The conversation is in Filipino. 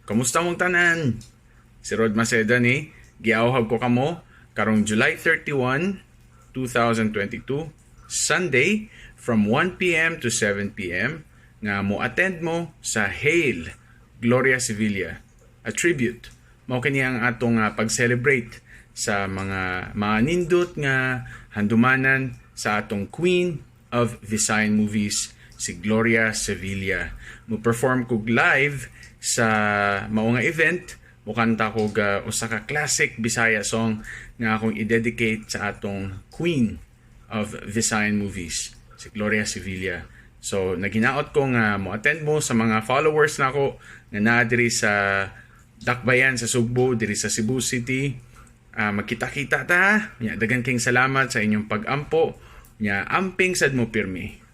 Kamusta mong tanan? Si Rod Maceda ni, giawhag ko kamo karong July 31, 2022, Sunday from 1 p.m. to 7 p.m. nga mo attend mo sa Hail Gloria Sevilla, a tribute. Mao kini ang atong pag-celebrate sa mga nindot nga handumanan sa atong Queen of Visayan movies, si Gloria Sevilla. Mo-perform kog live sa mao nga event, mukanta kog usa ka classic Bisaya song nga akong i-dedicate sa atong Queen of Visayan movies, si Gloria Sevilla. So naginaot ko nga mo-attend mo sa mga followers nako nga naa diri sa Dakbayan sa Sugbo, diri sa Cebu City. Magkita-kita ta. Dagan kayong salamat sa inyong pag-ampo. Amping sad mo pirmi.